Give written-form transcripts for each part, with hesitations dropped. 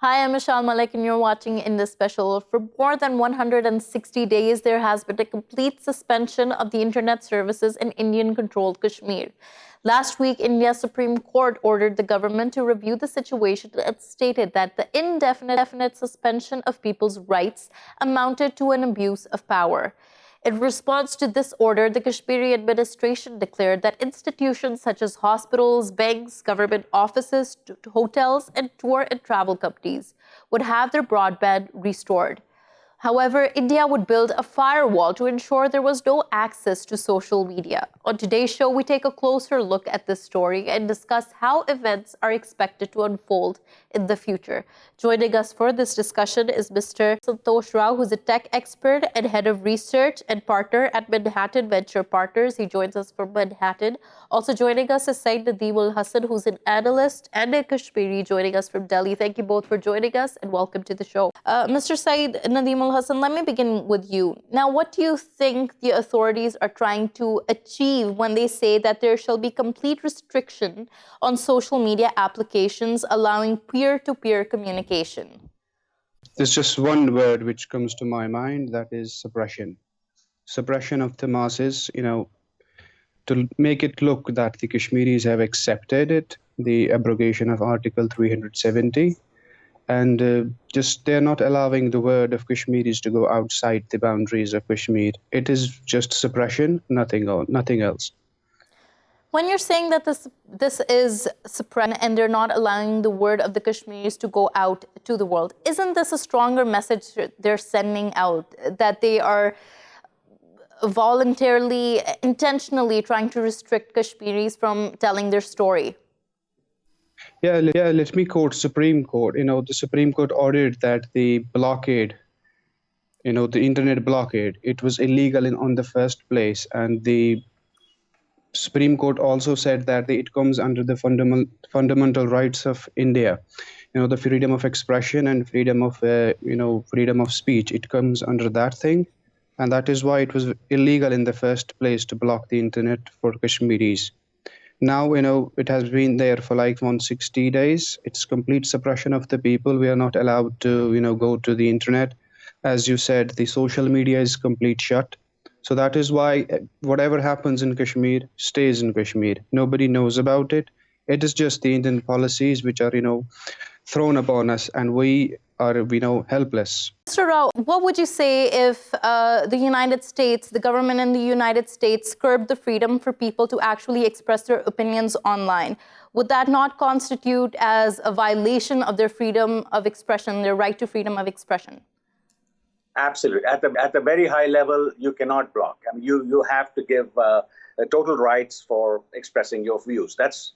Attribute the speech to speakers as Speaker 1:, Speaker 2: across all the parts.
Speaker 1: Hi, I'm Meshal Malik, and you're watching Indus Special. For more than 160 days, there has been a complete suspension of the internet services in Indian-controlled Kashmir. Last week, India's Supreme Court ordered the government to review the situation and stated that the indefinite suspension of people's rights amounted to an abuse of power. In response to this order, the Kashmiri administration declared that institutions such as hospitals, banks, government offices, hotels, and tour and travel companies would have their broadband restored. However, India would build a firewall to ensure there was no access to social media. On today's show, we take a closer look at this story and discuss how events are expected to unfold in the future. Joining us for this discussion is Mr. Santosh, who's a tech expert and head of research and partner at Manhattan Venture Partners. He joins us from Manhattan. Also joining us is Syed Nadeemul Hasan, who's an analyst and a Kashmiri, joining us from Delhi. Thank you both for joining us and welcome to the show. Mr. Syed Nadeemul Hasan, let me begin with you. Now, what do you think the authorities are trying to achieve when they say that there shall be complete restriction on social media applications allowing peer-to-peer communication?
Speaker 2: There's just one word which comes to my mind, that is suppression. Suppression of the masses, to make it look that the Kashmiris have accepted it, the abrogation of Article 370, and just they're not allowing the word of Kashmiris to go outside the boundaries of Kashmir. It is just suppression, nothing else.
Speaker 1: When you're saying that this is suppression and they're not allowing the word of the Kashmiris to go out to the world, isn't this a stronger message they're sending out, that they are voluntarily, intentionally trying to restrict Kashmiris from telling their story?
Speaker 2: Yeah, let me quote Supreme Court. The Supreme Court ordered that the blockade, the internet blockade, it was illegal on the first place. And the Supreme Court also said that it comes under the fundamental rights of India. The freedom of expression and freedom of speech. It comes under that thing. And that is why it was illegal in the first place to block the internet for Kashmiris. Now, it has been there for like 160 days. It's complete suppression of the people. We are not allowed to, go to the internet. As you said, the social media is complete shut. So that is why whatever happens in Kashmir stays in Kashmir. Nobody knows about it. It is just the Indian policies which are, thrown upon us, and we are, helpless.
Speaker 1: Mr. Rao, what would you say if the United States, the government in the United States, curbed the freedom for people to actually express their opinions online? Would that not constitute as a violation of their freedom of expression, their right to freedom of expression?
Speaker 3: Absolutely. At the very high level, you cannot block. I mean, you have to give total rights for expressing your views. That's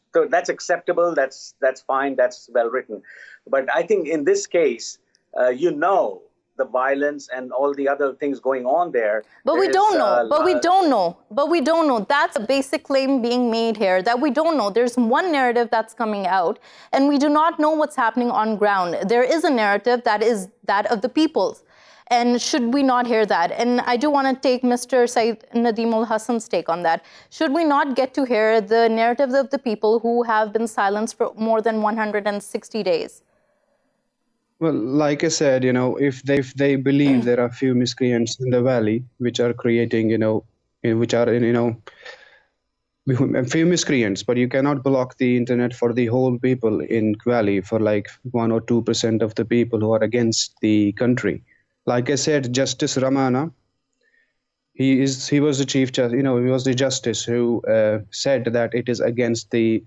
Speaker 3: acceptable. That's fine. That's well written. But I think in this case, the violence and all the other things going on there.
Speaker 1: But we don't know. That's a basic claim being made here, that we don't know. There's one narrative that's coming out, and we do not know what's happening on ground. There is a narrative that is that of the peoples. And should we not hear that? And I do want to take Mr. Syed Nadeemul Hasan's take on that. Should we not get to hear the narratives of the people who have been silenced for more than 160 days?
Speaker 2: Well, like I said, if they believe there are few miscreants in the valley which are creating, few miscreants, but you cannot block the internet for the whole people in valley, for like 1 or 2% of the people who are against the country. Like I said, Justice Ramana, he was the chief justice, he was the justice who said that it is against the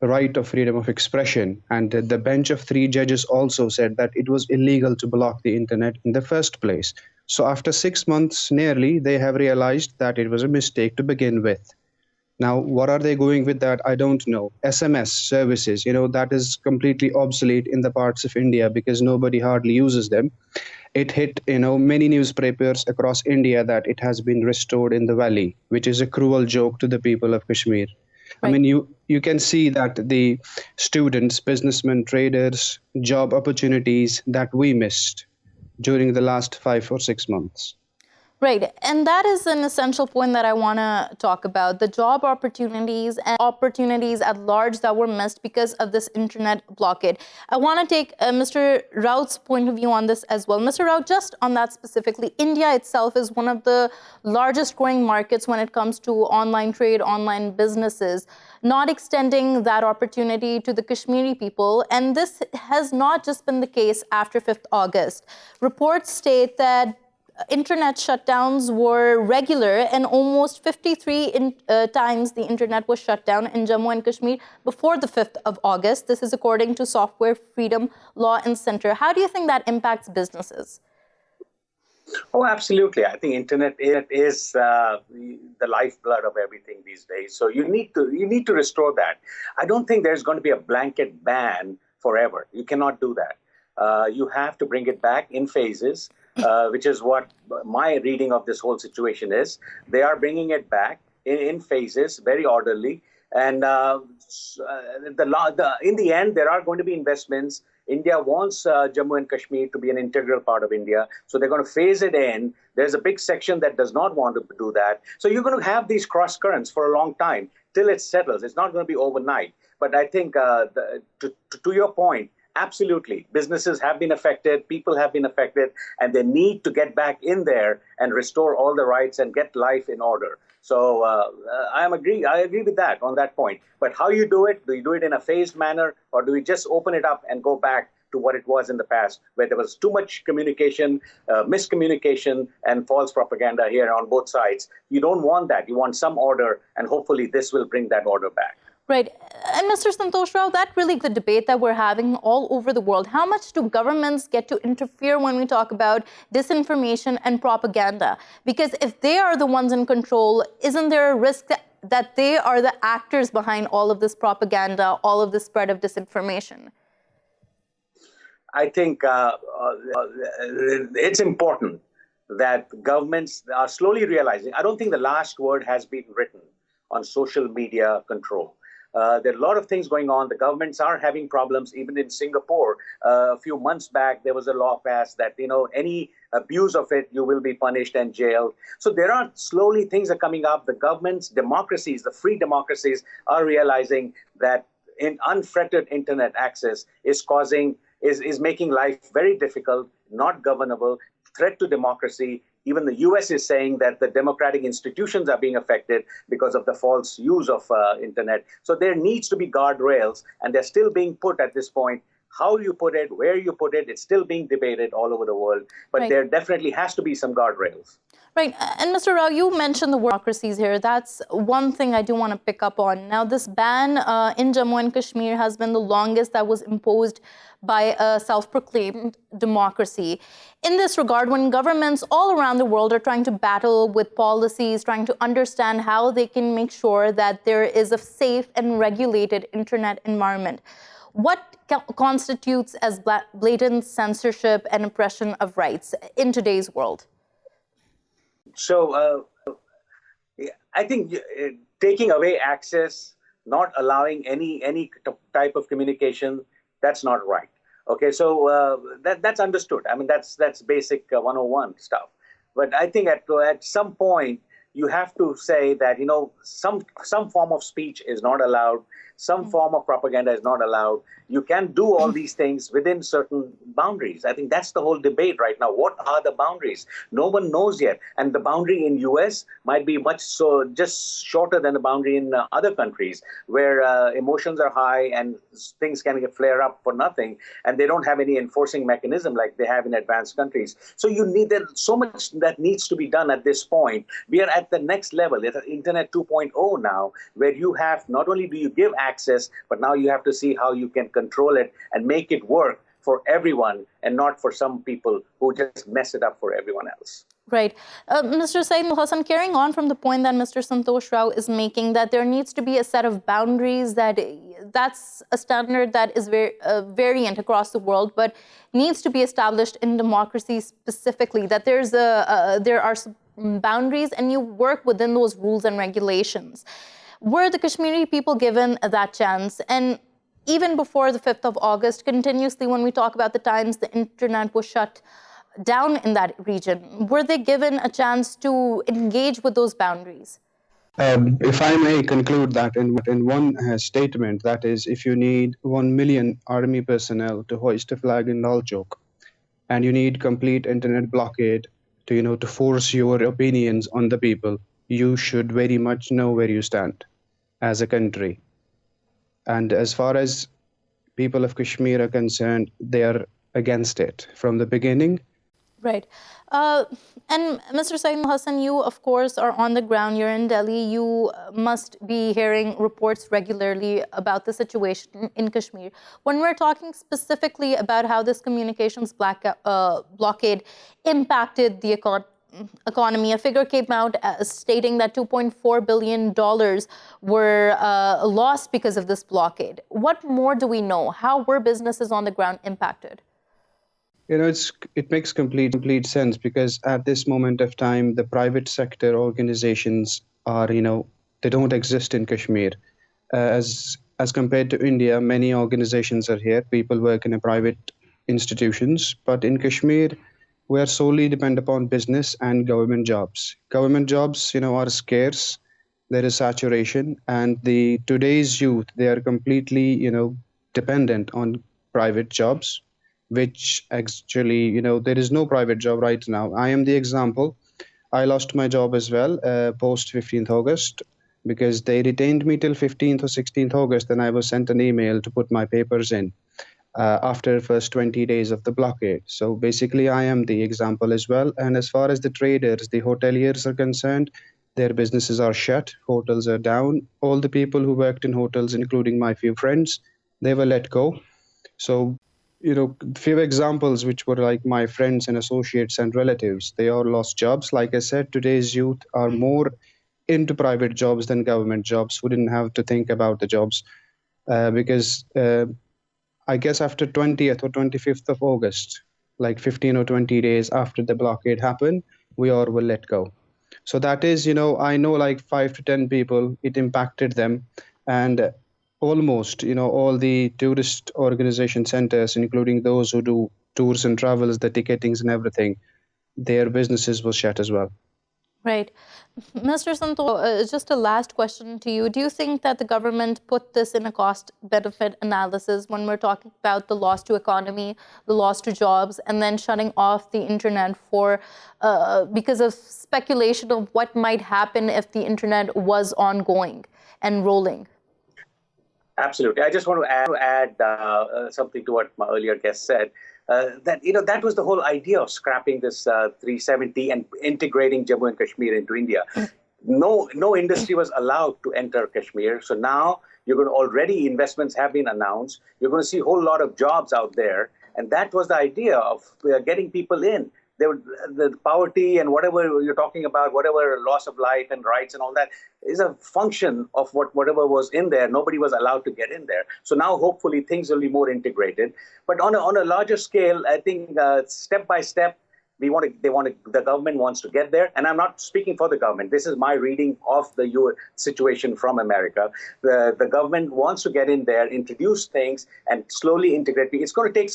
Speaker 2: right of freedom of expression. And the bench of 3 judges also said that it was illegal to block the internet in the first place. So after 6 months nearly, they have realized that it was a mistake to begin with. Now, what are they going with that? I don't know. SMS services, that is completely obsolete in the parts of India because nobody hardly uses them. It hit, many newspapers across India that it has been restored in the valley, which is a cruel joke to the people of Kashmir. Right. I mean, you can see that the students, businessmen, traders, job opportunities that we missed during the last 5 or 6 months.
Speaker 1: Right, and that is an essential point that I want to talk about, the job opportunities and opportunities at large that were missed because of this internet blockade. I want to take Mr. Raut's point of view on this as well. Mr. Raut, just on that specifically, India itself is one of the largest growing markets when it comes to online trade, online businesses, not extending that opportunity to the Kashmiri people. And this has not just been the case after 5th August. Reports state that internet shutdowns were regular, and almost 53 times the internet was shut down in Jammu and Kashmir before the 5th of August. This is according to Software Freedom Law and Center. How do you think that impacts businesses?
Speaker 3: Oh, absolutely. I think internet is the lifeblood of everything these days. So you need to restore that. I don't think there's going to be a blanket ban forever. You cannot do that. You have to bring it back in phases. Which is what my reading of this whole situation is. They are bringing it back in phases, very orderly. And in the end, there are going to be investments. India wants Jammu and Kashmir to be an integral part of India. So they're going to phase it in. There's a big section that does not want to do that. So you're going to have these cross currents for a long time till it settles. It's not going to be overnight. But I think to your point, absolutely. Businesses have been affected, people have been affected, and they need to get back in there and restore all the rights and get life in order. So I agree with that on that point. But how you do it you do it in a phased manner, or do we just open it up and go back to what it was in the past, where there was too much communication, miscommunication, and false propaganda here on both sides? You don't want that. You want some order, and hopefully this will bring that order back.
Speaker 1: Right. And Mr. Santosh Rao, that really the debate that we're having all over the world. How much do governments get to interfere when we talk about disinformation and propaganda? Because if they are the ones in control, isn't there a risk that they are the actors behind all of this propaganda, all of this spread of disinformation?
Speaker 3: I think it's important that governments are slowly realizing. I don't think the last word has been written on social media control. There are a lot of things going on. The governments are having problems. Even in Singapore, a few months back, there was a law passed that, any abuse of it, you will be punished and jailed. So there are slowly things are coming up. The governments, democracies, the free democracies are realizing that unfettered internet access is making life very difficult, not governable, threat to democracy. Even the US is saying that the democratic institutions are being affected because of the false use of internet. So there needs to be guardrails, and they're still being put at this point. How you put it, where you put it, it's still being debated all over the world. But
Speaker 1: right.
Speaker 3: There definitely has to be some guardrails.
Speaker 1: Right. And Mr. Rao, you mentioned the word democracies here. That's one thing I do want to pick up on. Now, this ban in Jammu and Kashmir has been the longest that was imposed by a self-proclaimed democracy. In this regard, when governments all around the world are trying to battle with policies, trying to understand how they can make sure that there is a safe and regulated internet environment, what constitutes as blatant censorship and oppression of rights in today's world?
Speaker 3: So I think taking away access, not allowing any type of communication, that's not right. Okay, so that's understood. I mean, that's basic 101 stuff. But I think at some point you have to say that some form of speech is not allowed, some form of propaganda is not allowed. You can do all these things within certain boundaries. I think that's the whole debate right now. What are the boundaries? No one knows yet. And the boundary in US might be just shorter than the boundary in other countries where emotions are high and things can flare up for nothing. And they don't have any enforcing mechanism like they have in advanced countries. So there's so much that needs to be done at this point. We are at the next level. It's Internet 2.0 now, where you have, not only do you give access, but now you have to see how you can control it and make it work for everyone and not for some people who just mess it up for everyone else.
Speaker 1: Right. Mr. Syed Hasan, carrying on from the point that Mr. Santosh Rao is making, that there needs to be a set of boundaries, that's a standard that is very variant across the world, but needs to be established in democracy specifically, that there are boundaries and you work within those rules and regulations. Were the Kashmiri people given that chance? And even before the 5th of August, continuously when we talk about the times the internet was shut down in that region? Were they given a chance to engage with those boundaries?
Speaker 2: If I may conclude that in one statement, that is, if you need 1 million army personnel to hoist a flag in Lal Chowk, and you need complete internet blockade to force your opinions on the people, you should very much know where you stand as a country. And as far as people of Kashmir are concerned, they are against it from the beginning.
Speaker 1: Right. And Mr. Syed Hasan, you, of course, are on the ground. You're in Delhi. You must be hearing reports regularly about the situation in Kashmir. When we're talking specifically about how this communications blockade impacted the economy, a figure came out stating that $2.4 billion were lost because of this blockade. What more do we know? How were businesses on the ground impacted?
Speaker 2: It makes complete sense, because at this moment of time, the private sector organizations are, they don't exist in Kashmir. As compared to India, many organizations are here. People work in private institutions, but in Kashmir, we are solely depend upon business and government jobs. Government jobs, are scarce. There is saturation, and today's youth, they are completely, dependent on private jobs, which actually, there is no private job right now. I am the example. I lost my job as well post 15th August, because they retained me till 15th or 16th August. Then I was sent an email to put my papers in after first 20 days of the blockade. So basically, I am the example as well. And as far as the traders, the hoteliers are concerned, their businesses are shut, hotels are down. All the people who worked in hotels, including my few friends, they were let go. So few examples which were like my friends and associates and relatives, they all lost jobs. Like I said, today's youth are more into private jobs than government jobs. We didn't have to think about the jobs because I guess after 20th or 25th of August, like 15 or 20 days after the blockade happened, we all were let go. So that is, I know like 5 to 10 people, it impacted them. And almost, all the tourist organization centers, including those who do tours and travels, the ticketings and everything, their businesses were shut as well.
Speaker 1: Right. Mr. Santosh, just a last question to you. Do you think that the government put this in a cost-benefit analysis when we're talking about the loss to economy, the loss to jobs, and then shutting off the internet because of speculation of what might happen if the internet was ongoing and rolling?
Speaker 3: Absolutely. I just want to add something to what my earlier guest said. That was the whole idea of scrapping this 370 and integrating Jammu and Kashmir into India. No industry was allowed to enter Kashmir. So now you're going to already investments have been announced. You're going to see a whole lot of jobs out there. And that was the idea of getting people in. The poverty and whatever you're talking about, whatever loss of life and rights and all that is a function of whatever was in there. Nobody was allowed to get in there. So now hopefully things will be more integrated. But on a larger scale, I think step by step, the government wants to get there. And I'm not speaking for the government. This is my reading of the situation from America. The government wants to get in there, introduce things, and slowly integrate. It's going to take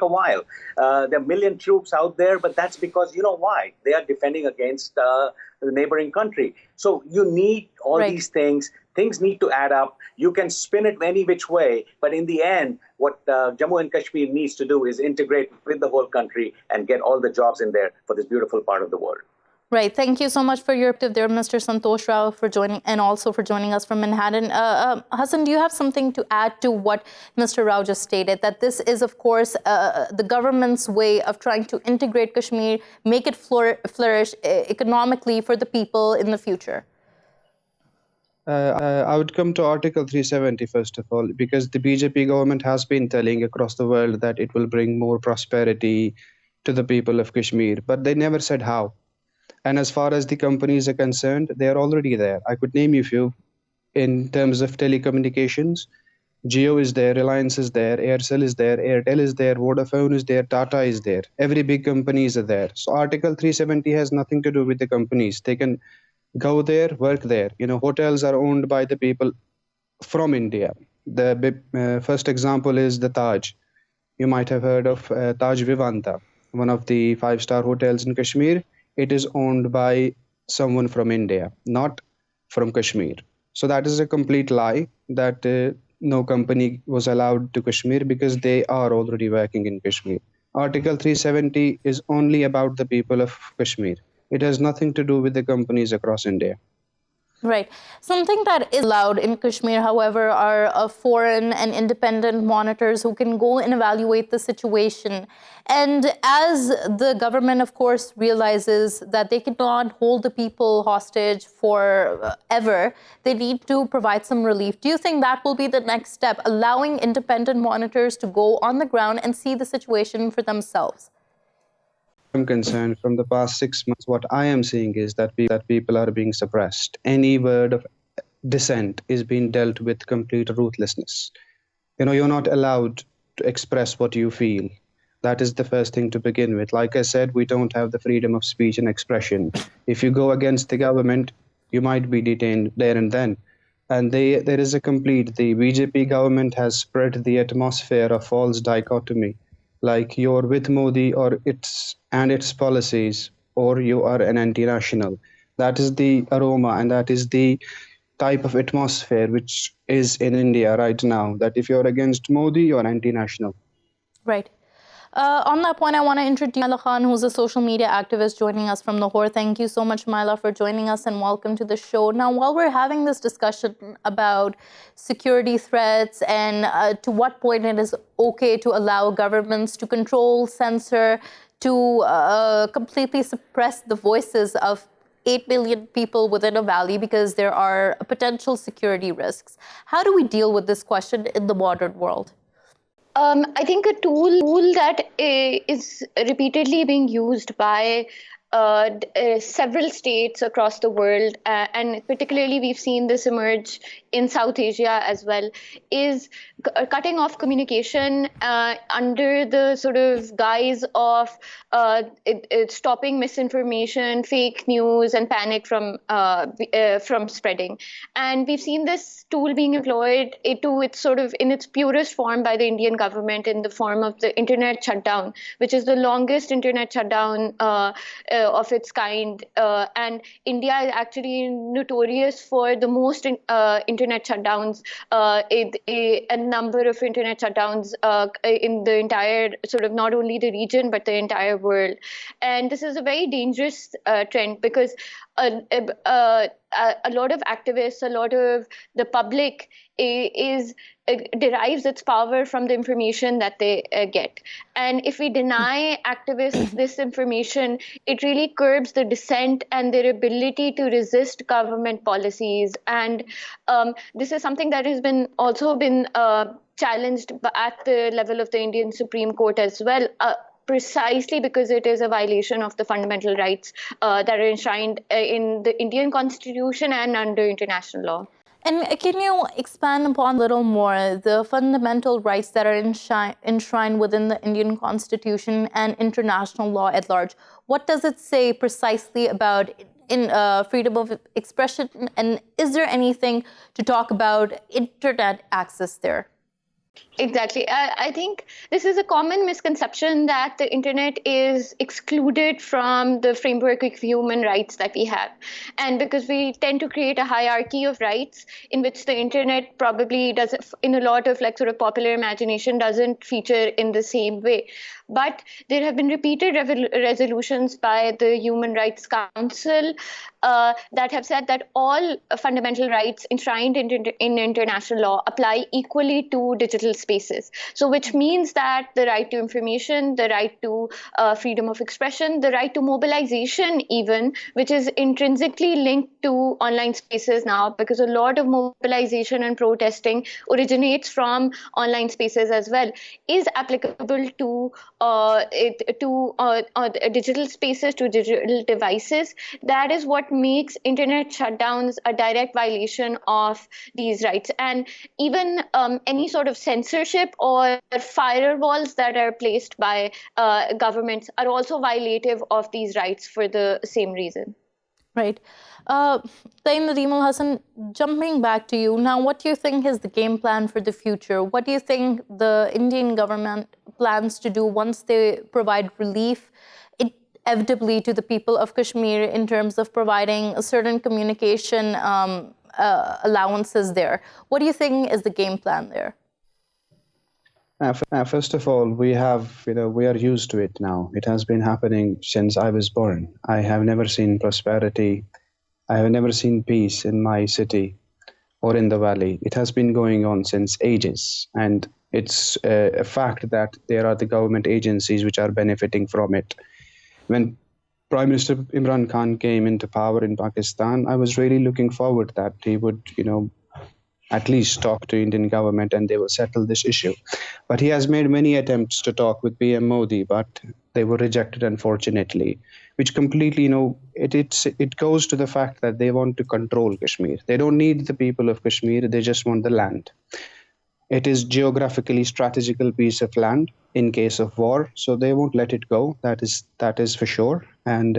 Speaker 3: a while. There are a million troops out there, but that's because, why? They are defending against the neighboring country. So you need all these things. Things need to add up. You can spin it any which way, but in the end, what Jammu and Kashmir needs to do is integrate with the whole country and get all the jobs in there for this beautiful part of the world.
Speaker 1: Right. Thank you so much for your tip there, Mr. Santosh Rao, for joining, and also for joining us from Manhattan. Hasan, do you have something to add to what Mr. Rao just stated, that this is, of course, the government's way of trying to integrate Kashmir, make it flourish economically for the people in the future?
Speaker 2: I would come to Article 370 first of all, because the BJP government has been telling across the world that it will bring more prosperity to the people of Kashmir, but they never said how. And as far as the companies are concerned, they are already there. I could name you a few. In terms of telecommunications, Jio is there, Reliance is there, Aircel is there, Airtel is there, Vodafone is there, Tata is there. Every big companies are there. So Article 370 has nothing to do with the companies. They can go there, work there. Hotels are owned by the people from India. The first example is the Taj. You might have heard of Taj Vivanta. one of the five-star hotels in Kashmir, it is owned by someone from India, not from Kashmir. So that is a complete lie that no company was allowed to Kashmir because they are already working in Kashmir. Article 370 is only about the people of Kashmir. It has nothing to do with the companies across India.
Speaker 1: Right. Something that is allowed in Kashmir, however, are foreign and independent monitors who can go and evaluate the situation. And as the government, of course, realizes that they cannot hold the people hostage forever, they need to provide some relief. Do you think that will be the next step, allowing independent monitors to go on the ground and see the situation for themselves?
Speaker 2: I'm concerned, from the past 6 months, what I am seeing is that people are being suppressed. Any word of dissent is being dealt with complete ruthlessness. You're not allowed to express what you feel. That is the first thing to begin with. Like I said, we don't have the freedom of speech and expression. If you go against the government, you might be detained there and then. And there is the BJP government has spread the atmosphere of false dichotomy. Like you're with Modi or its policies, or you are an anti-national. That is the aroma, and that is the type of atmosphere which is in India right now, that if you're against Modi, you're anti-national.
Speaker 1: Right. On that point, I want to introduce Maila Khan, who's a social media activist joining us from Lahore. Thank you so much, Maila, for joining us, and welcome to the show. Now, while we're having this discussion about security threats and to what point it is okay to allow governments to control, censor, to completely suppress the voices of 8 million people within a valley because there are potential security risks, how do we deal with this question in the modern world?
Speaker 4: I think a tool that is repeatedly being used by several states across the world, and particularly we've seen this emerge in South Asia as well, is cutting off communication under the sort of guise of stopping misinformation, fake news, and panic from spreading. And we've seen this tool being employed to its sort of in its purest form by the Indian government in the form of the internet shutdown, which is the longest internet shutdown of its kind. And India is actually notorious for the most internet shutdowns, a number of internet shutdowns in the entire sort of not only the region, but the entire world. And this is a very dangerous trend because a lot of activists, a lot of the public derives its power from the information that they get. And if we deny activists this information, it really curbs the dissent and their ability to resist government policies. And this is something that has also been challenged at the level of the Indian Supreme Court as well. Precisely because it is a violation of the fundamental rights that are enshrined in the Indian Constitution and under international law.
Speaker 1: And can you expand upon a little more the fundamental rights that are enshrined within the Indian Constitution and international law at large? What does it say precisely about freedom of expression? And is there anything to talk about internet access there?
Speaker 4: Exactly. I think this is a common misconception that the internet is excluded from the framework of human rights that we have. And because we tend to create a hierarchy of rights in which the internet probably doesn't, in a lot of like sort of popular imagination, doesn't feature in the same way. But there have been repeated resolutions by the Human Rights Council that have said that all fundamental rights enshrined in international law apply equally to digital spaces. So which means that the right to information, the right to freedom of expression, the right to mobilization even, which is intrinsically linked to online spaces now, because a lot of mobilization and protesting originates from online spaces as well, is applicable to digital spaces, to digital devices. That is what makes internet shutdowns a direct violation of these rights. And even any sort of censorship or firewalls that are placed by governments are also violative of these rights for the same reason.
Speaker 1: Right. Nadeemul, Hasan, jumping back to you, now what do you think is the game plan for the future? What do you think the Indian government plans to do once they provide relief inevitably to the people of Kashmir in terms of providing a certain communication allowances there. What do you think is the game plan there?
Speaker 2: First of all, we are used to it now. It has been happening since I was born. I have never seen prosperity. I have never seen peace in my city or in the valley. It has been going on since ages. And it's a fact that there are the government agencies which are benefiting from it. When Prime Minister Imran Khan came into power in Pakistan, I was really looking forward that he would, at least talk to Indian government and they will settle this issue. But he has made many attempts to talk with PM Modi, but they were rejected, unfortunately, which completely, it goes to the fact that they want to control Kashmir. They don't need the people of Kashmir, they just want the land. It is geographically strategical piece of land in case of war, so they won't let it go. That is for sure. And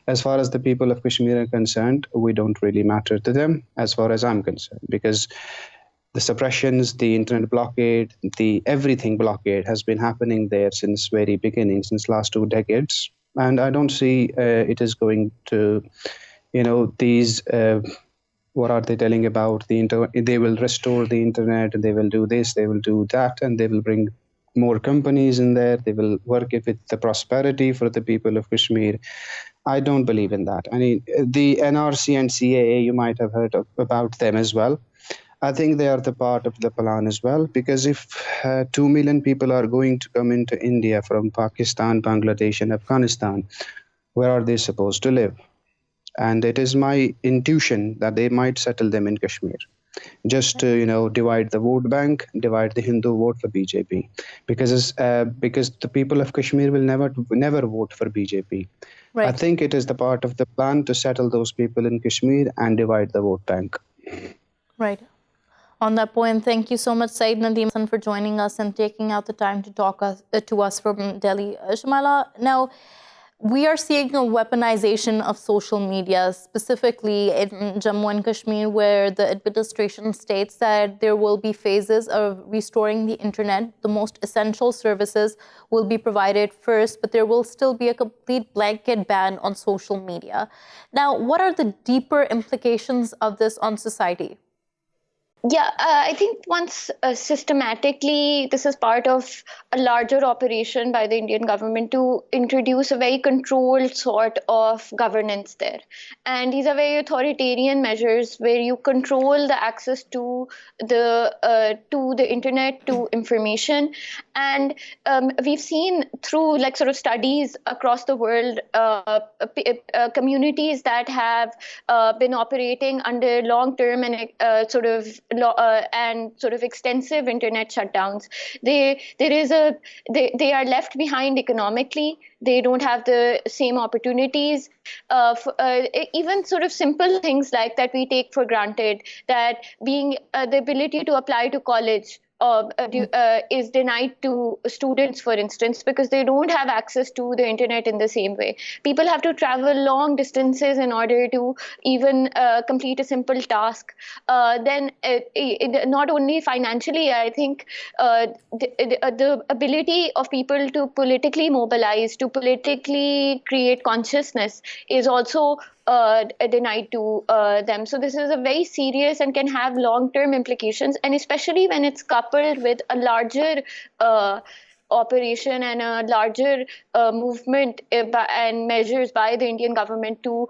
Speaker 2: as far as the people of Kashmir are concerned, we don't really matter to them, as far as I'm concerned, because the suppressions, the internet blockade, the everything blockade has been happening there since very beginning, since last 2 decades. And I don't see it is going to, these. What are they telling about they will restore the internet, they will do this, they will do that, and they will bring more companies in there. They will work with the prosperity for the people of Kashmir. I don't believe in that. I mean, the NRC and CAA, you might have heard about them as well. I think they are the part of the plan as well, because if 2 million people are going to come into India from Pakistan, Bangladesh, and Afghanistan, where are they supposed to live? And it is my intuition that they might settle them in Kashmir, just to divide the vote bank, divide the Hindu vote for BJP, because the people of Kashmir will never vote for BJP. Right. I think it is the part of the plan to settle those people in Kashmir and divide the vote bank.
Speaker 1: Right. On that point, thank you so much, Syed, Nadeemul, for joining us and taking out the time to talk to us from Delhi. Shamala, now, we are seeing a weaponization of social media, specifically in Jammu and Kashmir, where the administration states that there will be phases of restoring the internet. The most essential services will be provided first, but there will still be a complete blanket ban on social media. Now, what are the deeper implications of this on society?
Speaker 4: Yeah, I think once systematically, this is part of a larger operation by the Indian government to introduce a very controlled sort of governance there. And these are very authoritarian measures where you control the access to the internet, to information. And we've seen through sort of studies across the world, communities that have been operating under long-term and sort of extensive internet shutdowns. They are left behind economically. They don't have the same opportunities. Even sort of simple things like that we take for granted, that being the ability to apply to college is denied to students, for instance, because they don't have access to the internet in the same way. People have to travel long distances in order to even complete a simple task. Then not only financially, I think the ability of people to politically mobilize, to politically create consciousness is also denied to them. So this is a very serious and can have long-term implications, and especially when it's coupled with a larger operation and a larger movement and measures by the Indian government to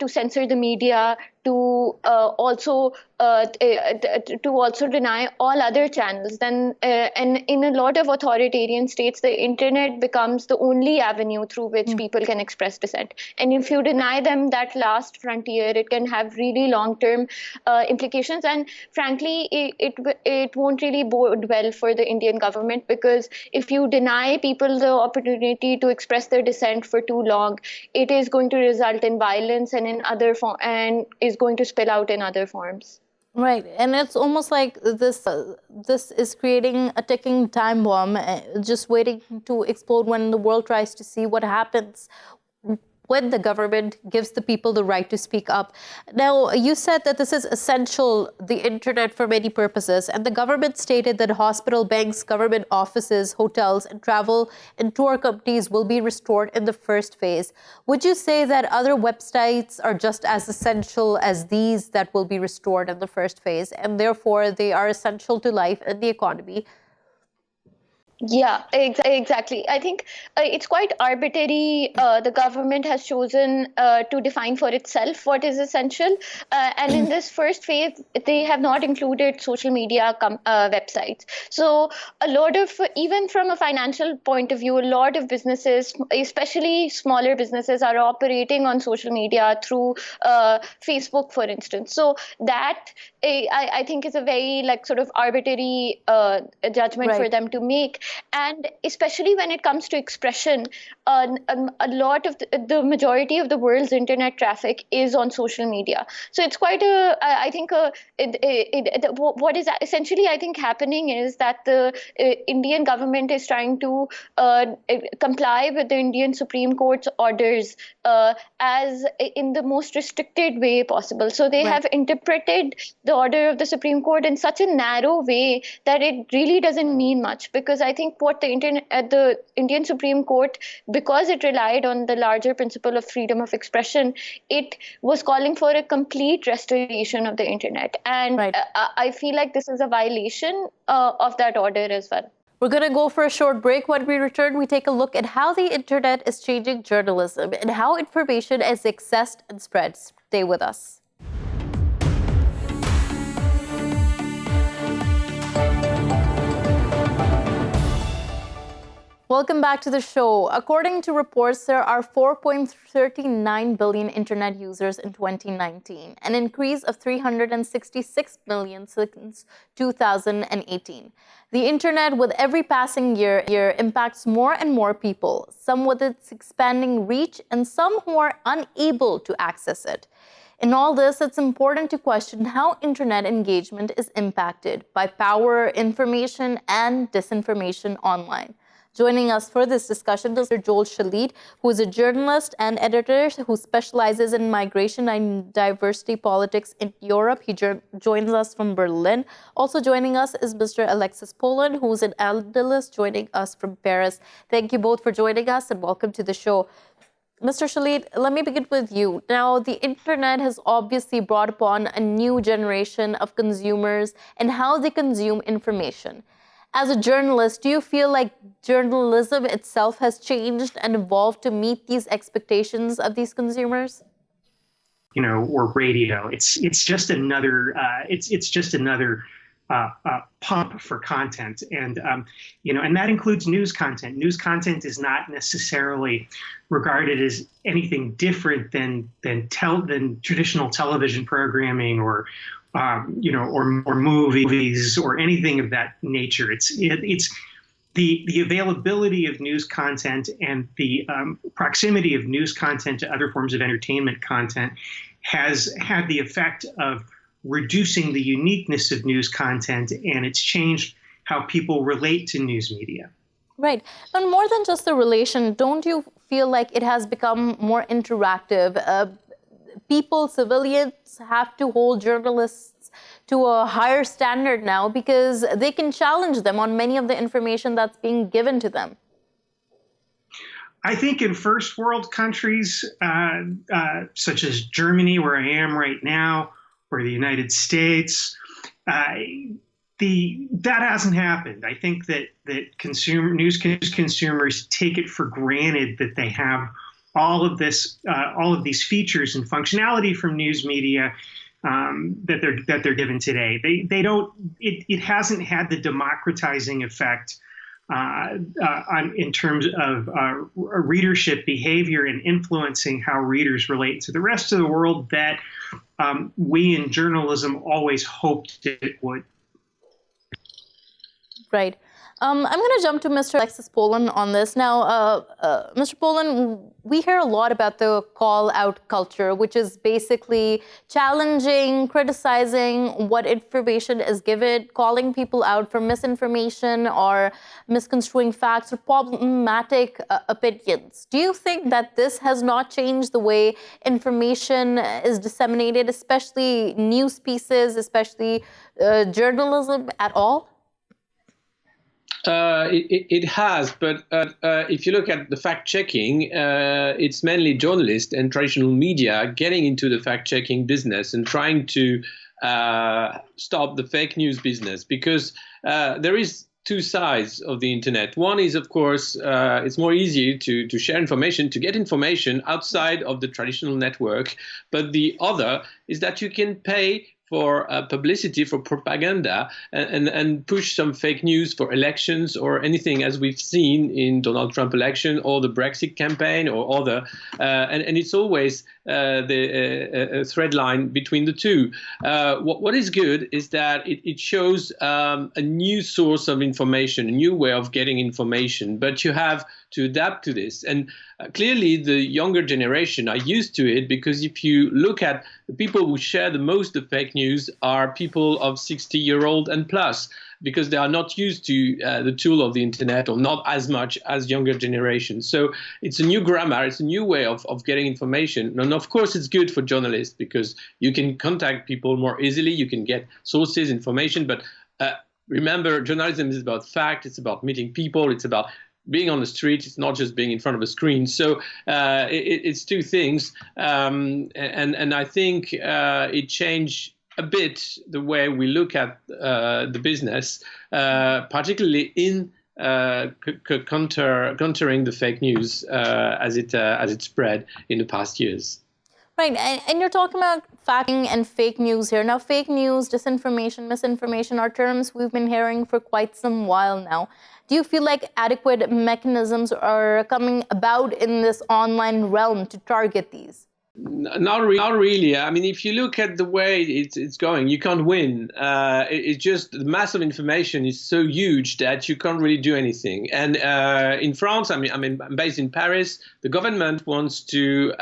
Speaker 4: censor the media, to also deny all other channels. Then, and in a lot of authoritarian states, the internet becomes the only avenue through which people can express dissent. And if you deny them that last frontier, it can have really long-term implications. And frankly, it won't really bode well for the Indian government, because if you deny people the opportunity to express their dissent for too long, it is going to result in violence and in other and is going to spill out in other forms.
Speaker 1: Right, and it's almost like this is creating a ticking time bomb, just waiting to explode when the world tries to see what happens. when the government gives the people the right to speak up. Now, you said that this is essential, the internet, for many purposes, and the government stated that hospital, banks, government offices, hotels, and travel and tour companies will be restored in the first phase. Would you say that other websites are just as essential as these that will be restored in the first phase, and therefore they are essential to life and the economy?
Speaker 4: Yeah, exactly. I think it's quite arbitrary. The government has chosen to define for itself what is essential. And in this first phase, they have not included social media websites. So a lot of, even from a financial point of view, a lot of businesses, especially smaller businesses, are operating on social media through Facebook, for instance. So that I think is a very sort of arbitrary judgment for them to make. And especially when it comes to expression, a lot of the majority of the world's internet traffic is on social media. So it's quite I think what is essentially, I think, happening is that the Indian government is trying to comply with the Indian Supreme Court's orders as in the most restricted way possible. So they have interpreted the order of the Supreme Court in such a narrow way that it really doesn't mean much, because I think what the Indian Supreme Court, because it relied on the larger principle of freedom of expression, it was calling for a complete restoration of the internet. And I feel like this is a violation of that order as well.
Speaker 1: We're going to go for a short break. When we return, we take a look at how the internet is changing journalism and how information is accessed and spread. Stay with us. Welcome back to the show. According to reports, there are 4.39 billion internet users in 2019, an increase of 366 million since 2018. The internet, with every passing year, impacts more and more people, some with its expanding reach and some who are unable to access it. In all this, it's important to question how internet engagement is impacted by power, information, and disinformation online. Joining us for this discussion is Mr. Schalit, who is a journalist and editor who specializes in migration and diversity politics in Europe. He joins us from Berlin. Also joining us is Mr. Alexis Poulin, who is an Analyst, joining us from Paris. Thank you both for joining us and welcome to the show. Mr. Schalit, let me begin with you. Now, the internet has obviously brought upon a new generation of consumers and how they consume information. As a journalist, do you feel like journalism itself has changed and evolved to meet these expectations of these consumers?
Speaker 5: Or radio. It's just another pump for content, and and that includes news content. News content is not necessarily regarded as anything different than traditional television programming or movies or anything of that nature. It's the availability of news content and the proximity of news content to other forms of entertainment content has had the effect of reducing the uniqueness of news content, and it's changed how people relate to news media.
Speaker 1: Right. And more than just the relation, don't you feel like it has become more interactive? People, civilians, have to hold journalists to a higher standard now because they can challenge them on many of the information that's being given to them.
Speaker 5: I think in first world countries, such as Germany, where I am right now, or the United States, that hasn't happened. I think that news consumers take it for granted that they have all of these features and functionality from news media that they're given today. They don't. It hasn't had the democratizing effect in terms of readership behavior and influencing how readers relate to the rest of the world that we in journalism always hoped it would.
Speaker 1: Right. I'm going to jump to Mr. Alexis Poulin on this. Now, Mr. Poulin, we hear a lot about the call-out culture, which is basically challenging, criticizing what information is given, calling people out for misinformation or misconstruing facts or problematic opinions. Do you think that this has not changed the way information is disseminated, especially news pieces, especially journalism at all?
Speaker 6: It has, but if you look at the fact-checking, it's mainly journalists and traditional media getting into the fact-checking business and trying to stop the fake news business, because there is two sides of the internet. One is, of course, it's more easy to share information, to get information outside of the traditional network. But the other is that you can pay for publicity, for propaganda, and push some fake news for elections or anything, as we've seen in Donald Trump election or the Brexit campaign or other. And it's always the thread line between the two. What is good is that it shows a new source of information, a new way of getting information, but you have to adapt to this. And clearly the younger generation are used to it, because if you look at the people who share the most of fake news are people of 60-year-old and plus, because they are not used to the tool of the internet, or not as much as younger generations. So it's a new grammar, it's a new way of getting information. And of course it's good for journalists, because you can contact people more easily, you can get sources, information. But remember, journalism is about fact, it's about meeting people, it's about being on the street. It's not just being in front of a screen. So it's two things. And I think it changed a bit the way we look at the business, particularly in countering the fake news as it spread in the past years.
Speaker 1: Right, and you're talking about facting and fake news here. Now, fake news, disinformation, misinformation are terms we've been hearing for quite some while now. Do you feel like adequate mechanisms are coming about in this online realm to target these?
Speaker 6: Not really. I mean, if you look at the way it's going, you can't win. It's just the mass of information is so huge that you can't really do anything. And in France, I'm based in Paris. The government wants to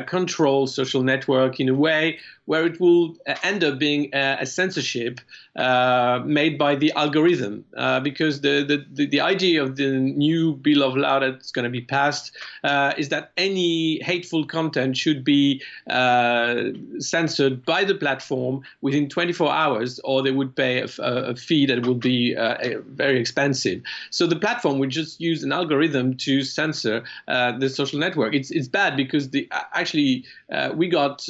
Speaker 6: control social network in a way where it will end up being a censorship made by the algorithm, because the idea of the new bill of law that's going to be passed is that any hateful content should be censored by the platform within 24 hours, or they would pay a fee that would be very expensive. So the platform would just use an algorithm to censor the social network. It's bad, because we got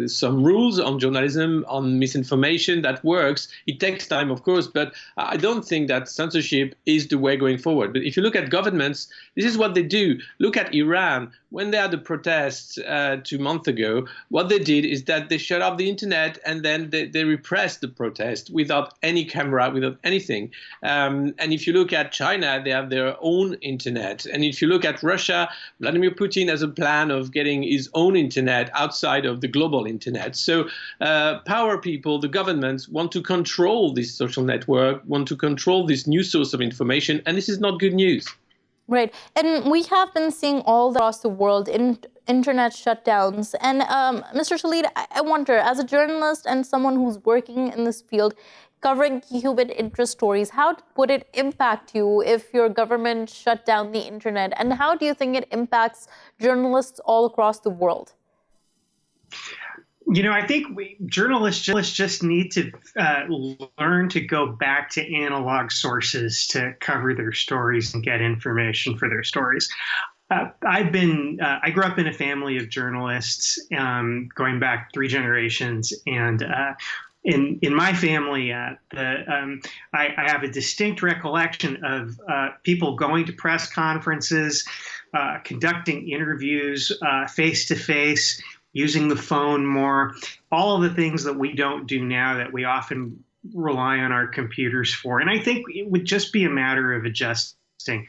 Speaker 6: some rules on journalism, on misinformation that works. It takes time, of course, but I don't think that censorship is the way going forward. But if you look at governments, this is what they do. Look at Iran. When they had the protests 2 months ago, what they did is that they shut off the internet, and then they repressed the protest without any camera, without anything. And if you look at China, they have their own internet. And if you look at Russia, Vladimir Putin has a plan of getting his own internet outside of the global internet. So power people, the governments, want to control this social network, want to control this new source of information, and this is not good news.
Speaker 1: Right. And we have been seeing all across the world internet shutdowns. And Mr. Schalit, I wonder, as a journalist and someone who's working in this field, covering human interest stories, how would it impact you if your government shut down the internet? And how do you think it impacts journalists all across the world?
Speaker 5: You know, I think journalists just need to learn to go back to analog sources to cover their stories and get information for their stories. I grew up in a family of journalists, going back 3 generations, and in my family, I have a distinct recollection of people going to press conferences, conducting interviews face to face, using the phone more, all of the things that we don't do now that we often rely on our computers for. And I think it would just be a matter of adjusting.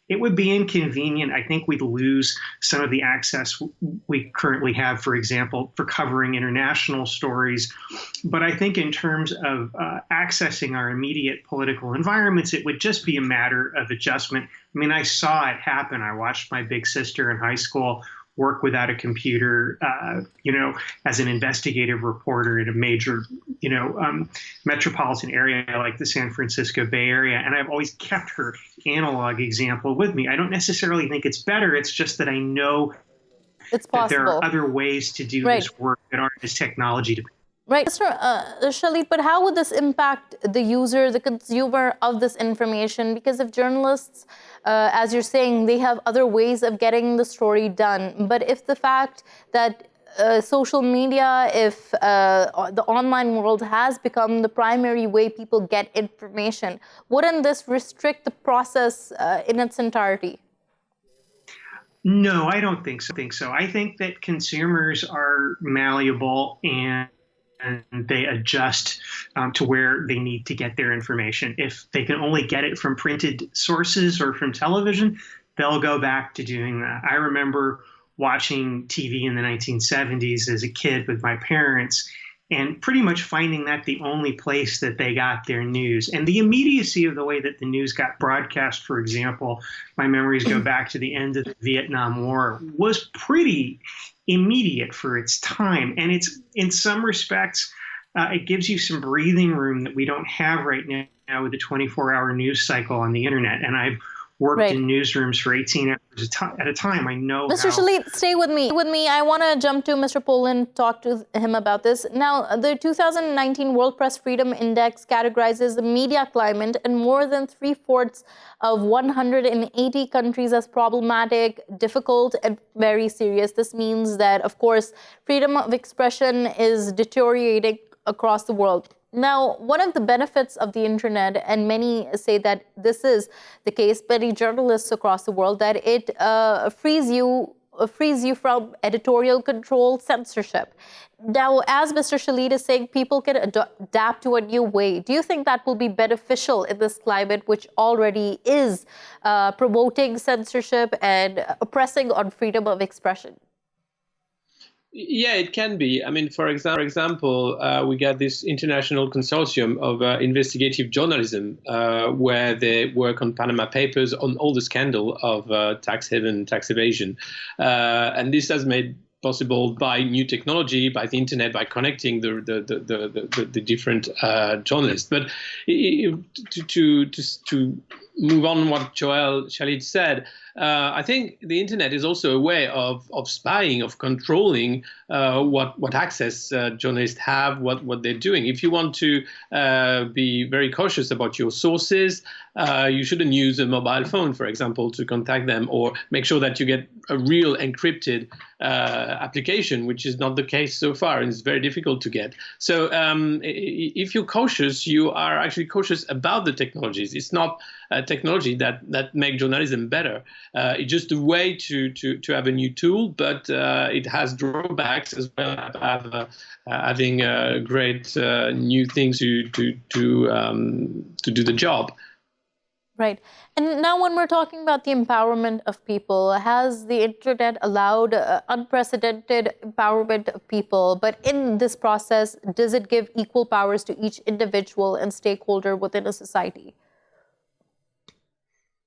Speaker 5: it would be inconvenient. I think we'd lose some of the access we currently have, for example, for covering international stories. But I think in terms of accessing our immediate political environments, it would just be a matter of adjustment. I mean, I saw it happen. I watched my big sister in high school work without a computer, as an investigative reporter in a major, metropolitan area like the San Francisco Bay Area. And I've always kept her analog example with me. I don't necessarily think it's better. It's just that I know
Speaker 1: it's
Speaker 5: that there
Speaker 1: possible.
Speaker 5: are other ways to do this work that aren't as technology dependent.
Speaker 1: Right. Mr. Schalit, but how would this impact the user, the consumer of this information? Because if journalists, as you're saying, they have other ways of getting the story done. But if the fact that social media, if the online world has become the primary way people get information, wouldn't this restrict the process in its entirety?
Speaker 5: No, I don't think so. I think that consumers are malleable and they adjust to where they need to get their information. If they can only get it from printed sources or from television, they'll go back to doing that. I remember watching TV in the 1970s as a kid with my parents and pretty much finding that the only place that they got their news. And the immediacy of the way that the news got broadcast, for example, my memories go back to the end of the Vietnam War, was pretty immediate for its time. And it's, in some respects, it gives you some breathing room that we don't have right now with the 24-hour news cycle on the internet. And I've worked in newsrooms for 18 hours at a time. I know
Speaker 1: Mr. Schalit, stay with me. I want to jump to Mr. Poulin, talk to him about this. Now, the 2019 World Press Freedom Index categorizes the media climate in more than 3/4 of 180 countries as problematic, difficult, and very serious. This means that, of course, freedom of expression is deteriorating across the world. Now, one of the benefits of the internet, and many say that this is the case, many journalists across the world, that it frees you from editorial control, censorship. Now, as Mr. Schalit is saying, people can adapt to a new way. Do you think that will be beneficial in this climate, which already is promoting censorship and oppressing on freedom of expression?
Speaker 6: Yeah, it can be. I mean, for example, we got this international consortium of investigative journalism where they work on Panama Papers, on all the scandal of tax haven, tax evasion. And this has made possible by new technology, by the internet, by connecting the different journalists. But to move on what Schalit said, I think the internet is also a way of spying, of controlling what access journalists have, what they're doing. If you want to be very cautious about your sources, you shouldn't use a mobile phone, for example, to contact them, or make sure that you get a real encrypted application, which is not the case so far, and it's very difficult to get. So if you're cautious, you are actually cautious about the technologies. It's not technology that make journalism better. It's just a way to have a new tool, but it has drawbacks as well as having great new things to do the job.
Speaker 1: Right. And now when we're talking about the empowerment of people, has the internet allowed unprecedented empowerment of people? But in this process, does it give equal powers to each individual and stakeholder within a society?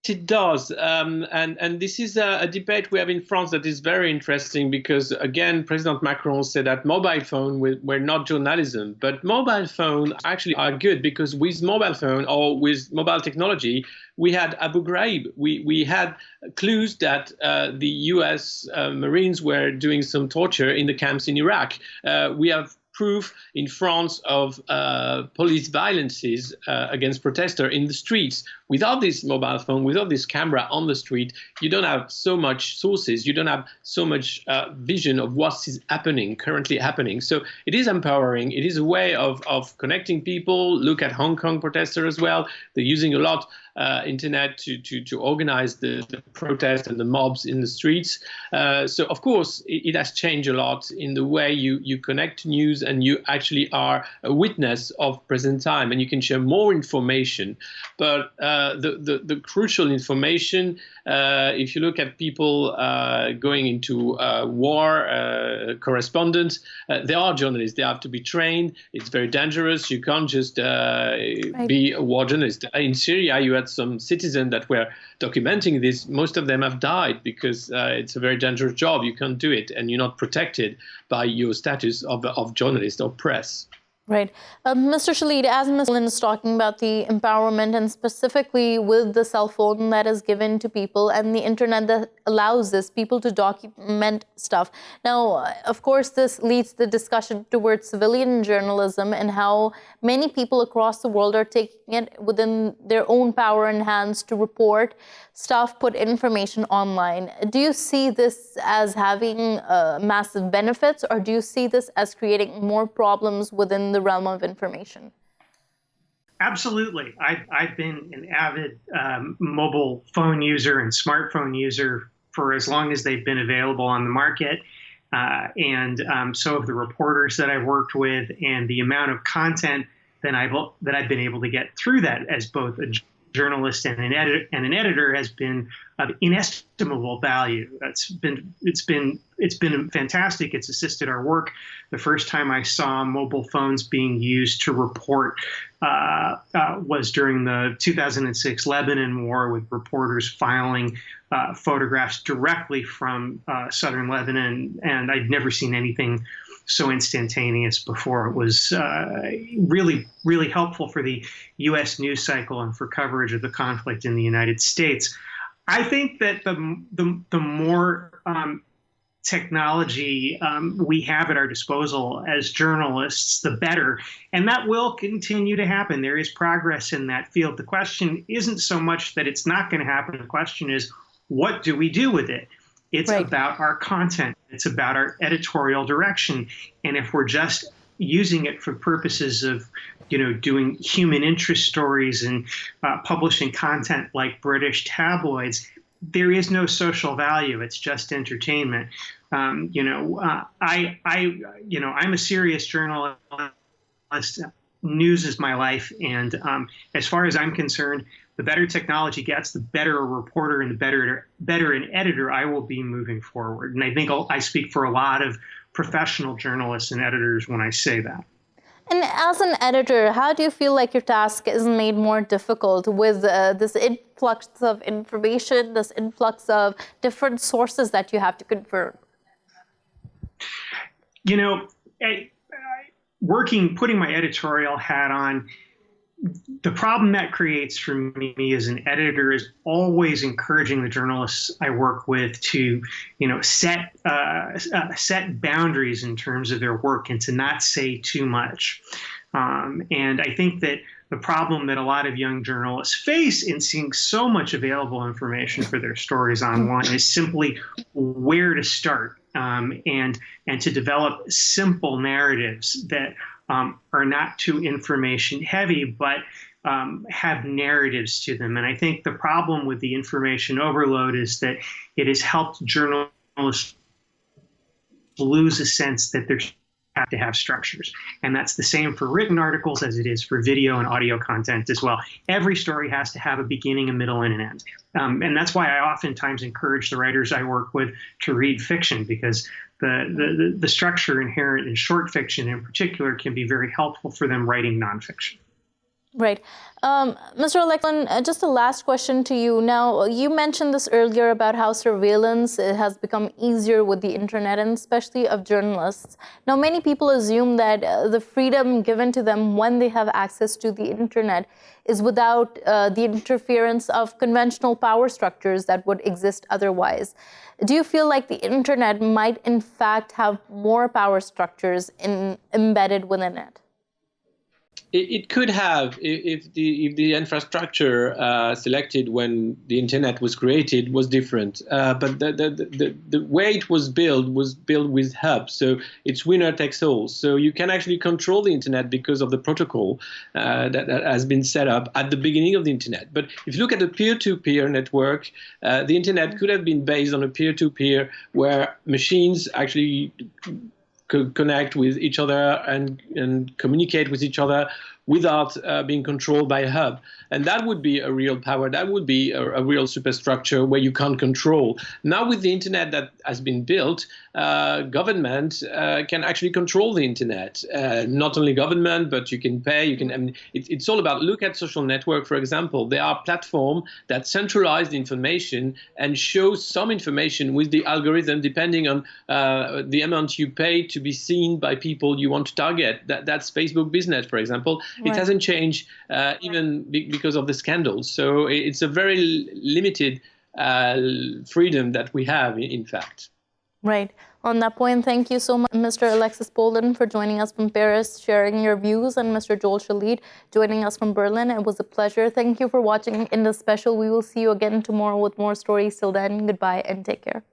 Speaker 6: It does. And this is a debate we have in France that is very interesting because, again, President Macron said that mobile phones were not journalism. But mobile phones actually are good because with mobile phone or with mobile technology, we had Abu Ghraib. We had clues that the US Marines were doing some torture in the camps in Iraq. We have proof in France of police violences against protesters in the streets. Without this mobile phone, without this camera on the street, you don't have so much sources, you don't have so much vision of what is currently happening. So it is empowering. It is a way of connecting people. Look at Hong Kong protesters as well. They're using a lot internet to organize the protests and the mobs in the streets. So of course it has changed a lot in the way you connect to news, and you actually are a witness of present time, and you can share more information. But the crucial information, if you look at people going into war correspondence, they are journalists. They have to be trained. It's very dangerous. You can't just be a war journalist. In Syria, you had some citizens that were documenting this. Most of them have died because it's a very dangerous job. You can't do it, and you're not protected by your status of journalist or press.
Speaker 1: Right. Mr. Schalit, as Ms. Poulin is talking about the empowerment, and specifically with the cell phone that is given to people and the internet that allows this, people to document stuff. Now, of course, this leads the discussion towards civilian journalism and how many people across the world are taking it within their own power and hands to report stuff, put information online. Do you see this as having massive benefits, or do you see this as creating more problems within the realm of information?
Speaker 5: Absolutely. I've been an avid mobile phone user and smartphone user for as long as they've been available on the market. And so have the reporters that I've worked with, and the amount of content that I've been able to get through that as both a journalist and an editor has been of inestimable value. It's been fantastic. It's assisted our work. The first time I saw mobile phones being used to report was during the 2006 Lebanon War, with reporters filing photographs directly from southern Lebanon, and I'd never seen anything so instantaneous before. It was really, really helpful for the U.S. news cycle and for coverage of the conflict in the United States. I think that the more technology we have at our disposal as journalists, the better. And that will continue to happen. There is progress in that field. The question isn't so much that it's not going to happen. The question is, what do we do with it? It's
Speaker 1: right.
Speaker 5: about our content. It's about our editorial direction. And if we're just using it for purposes of, doing human interest stories and publishing content like British tabloids, there is no social value. It's just entertainment. I'm a serious journalist. News is my life. And as far as I'm concerned, the better technology gets, the better a reporter and the better an editor I will be moving forward. And I think I speak for a lot of professional journalists and editors when I say that.
Speaker 1: And as an editor, how do you feel like your task is made more difficult with this influx of information, this influx of different sources that you have to confirm?
Speaker 5: Putting my editorial hat on, the problem that creates for me as an editor is always encouraging the journalists I work with to, set boundaries in terms of their work and to not say too much. And I think that the problem that a lot of young journalists face in seeing so much available information for their stories online is simply where to start, and to develop simple narratives that are not too information heavy, but have narratives to them. And I think the problem with the information overload is that it has helped journalists lose a sense that they have to have structures. And that's the same for written articles as it is for video and audio content as well. Every story has to have a beginning, a middle, and an end. And that's why I oftentimes encourage the writers I work with to read fiction, because the structure inherent in short fiction in particular can be very helpful for them writing nonfiction.
Speaker 1: Right. Mr. Alexis, just a last question to you. Now, you mentioned this earlier about how surveillance has become easier with the internet, and especially of journalists. Now, many people assume that the freedom given to them when they have access to the internet is without the interference of conventional power structures that would exist otherwise. Do you feel like the internet might, in fact, have more power structures embedded within it?
Speaker 6: It could have if the infrastructure selected when the internet was created was different. But the way it was built with hubs, so it's winner takes all. So you can actually control the internet because of the protocol that has been set up at the beginning of the internet. But if you look at the peer-to-peer network, the internet could have been based on a peer-to-peer where machines actually connect with each other and communicate with each other without being controlled by a hub. And that would be a real power. That would be a real superstructure where you can't control. Now with the internet that has been built, government can actually control the internet. Not only government, but you can pay. You can. I mean, it's all about. Look at social network, for example. There are platforms that centralize the information and show some information with the algorithm depending on the amount you pay to be seen by people you want to target. That's Facebook Business, for example. Right. It hasn't changed even because of the scandals. So it's a very limited freedom that we have, in fact.
Speaker 1: Right. On that point, thank you so much, Mr. Alexis Poulin, for joining us from Paris, sharing your views, and Mr. Joel Schalit joining us from Berlin. It was a pleasure. Thank you for watching Indus Special. We will see you again tomorrow with more stories. Till then, goodbye and take care.